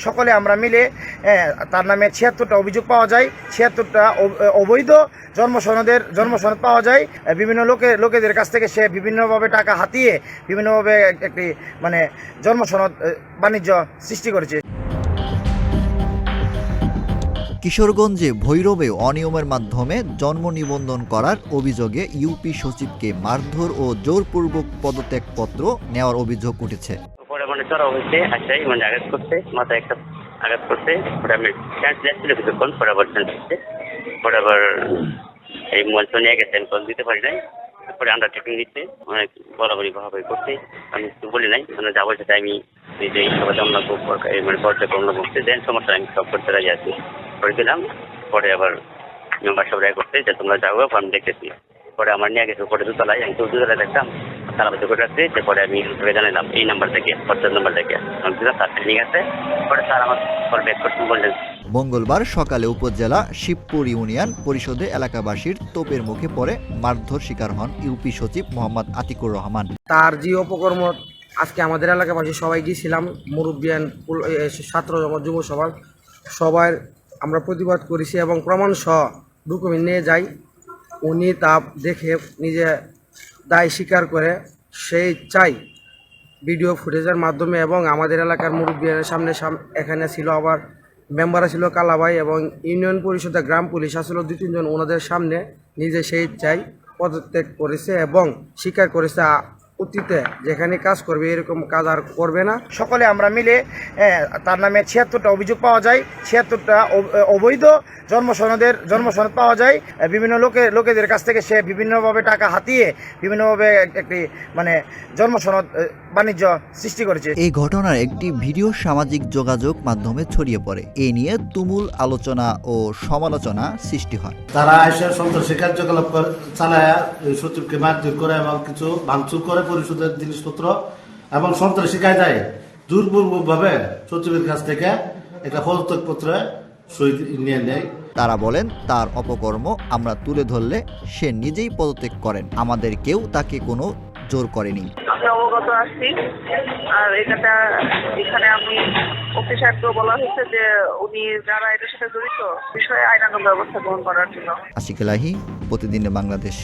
সকলে আমরা মিলে তার নামে ৭৬টা অভিযোগ পাওয়া যায়, ৭৬টা অবৈধ জন্মসনদ পাওয়া যায়। বিভিন্ন লোকেদের কাছ থেকে সে বিভিন্নভাবে টাকা হাতিয়ে বিভিন্নভাবে একটি মানে জন্মসনদ বাণিজ্য সৃষ্টি করেছে। কিশোরগঞ্জে ভৈরবে অনিয়মের মাধ্যমে জন্ম নিবন্ধন করার অভিযোগে ইউপি সচিবকে মারধর ও জোরপূর্বক পদত্যাগপত্র নেওয়ার অভিযোগ উঠেছে। চড়া হয়েছে আচ্ছাই আঘাত করছে, মাথায় একটা আঘাত করছে, আমি চান্স যাচ্ছিল কিছুক্ষণ, পরে আবার চান্স দিচ্ছে, পরে আবার এই মোবাইল তো নিয়ে গেছে, আমি কল দিতে পারি নাই। তারপরে আন্ডারটেকিং নিচ্ছে, অনেক বরাবরই ভাবে করছে, আমি কিছু বলি নাই, যা বলছে তাই আমি নিজেই সবাই পর্যায়ক্রম করতে দেন, সমস্যা আমি সব করতে রাজি আছি করে দিলাম। পরে আবার মেম্বার সব রায় করতে যে তোমরা যাও, আমি দেখতেছি। পরে আমার নিয়ে গেছে পরে দুতলায়, আমি তো দুতলায় দেখতাম তারা করে রাখছে। পরে আমি জানালাম এই নাম্বার থেকে, হোয়াটসঅ্যাপ নাম্বার থেকে তার ট্রেনিং আছে। পরে স্যার আমার কল ব্যাক করছেন, বললেন। মঙ্গলবার সকালে উপজেলা শিবপুর ইউনিয়ন পরিষদে এলাকাবাসীর তোপের মুখে পড়ে মারধর শিকার হন ইউপি সচিব মোহাম্মদ আতিকুর রহমান। তার যে অপকর্ম আজকে আমাদের এলাকাবাসী সবাই গিয়েছিলাম, মুরব্বিয়ান, ছাত্র যুব সভা সবাই আমরা প্রতিবাদ করেছি এবং প্রমাণ সহ ডকুমেন্ট নিয়ে যাই। উনি তা দেখে নিজে দায় স্বীকার করে সেই চাই ভিডিও ফুটেজের মাধ্যমে, এবং আমাদের এলাকার মুরব্বিয়ানের সামনে এখানে ছিল আবার মেম্বাররা ছিল কালাভাই এবং ইউনিয়ন পরিষদের গ্রাম পুলিশ আসলে 2-3 জন ওনাদের সামনে নিজে সেই চাই পদত্যাগ করেছে এবং স্বীকার করেছে অতীতে যেখানে কাজ করবে এরকম কাজ আর করবে না। সকলে আমরা মিলে তার নামে ৭৬টা অভিযোগ পাওয়া যায়, ৭৬টা অবৈধ জন্মসনদ পাওয়া যায়। বিভিন্ন লোকেদের কাছ থেকে সে বিভিন্নভাবে টাকা হাতিয়ে বিভিন্নভাবে একটি মানে জন্মসনদ বাণিজ্য সৃষ্টি করেছে। এই ঘটনার একটি ভিডিও সামাজিক যোগাযোগ মাধ্যমে ছড়িয়ে পড়ে। এ নিয়ে তুমুল আলোচনা ও সমালোচনা সৃষ্টি হয়। তারা এসে সন্ত্রাসী কার্যকলাপ চালায় সচিবকে মারধর করে এবং কিছু ভাঙচুর করে পরিষদের জিনিসপত্র, এবং সন্ত্রাসী কায়দায় জোরপূর্বকভাবে সচিবের কাছ থেকে একটা পদত্যাগপত্র সই নিয়ে নেয়। তারা বলেন তার অপকর্ম আমরা তুলে ধরলে সে নিজেই পদত্যাগ করেন, আমাদের কেউ তাকে কোনো জোর করেনি। আমি অবগত আছি, আর এখানে আমি অফিসারকেও বলা হয়েছে যে উনি যারা এটার সাথে জড়িত বিষয়ে আইনানুগ ব্যবস্থা গ্রহণ করার জন্য। আশিক এলাহী, প্রতিদিনের বাংলাদেশ।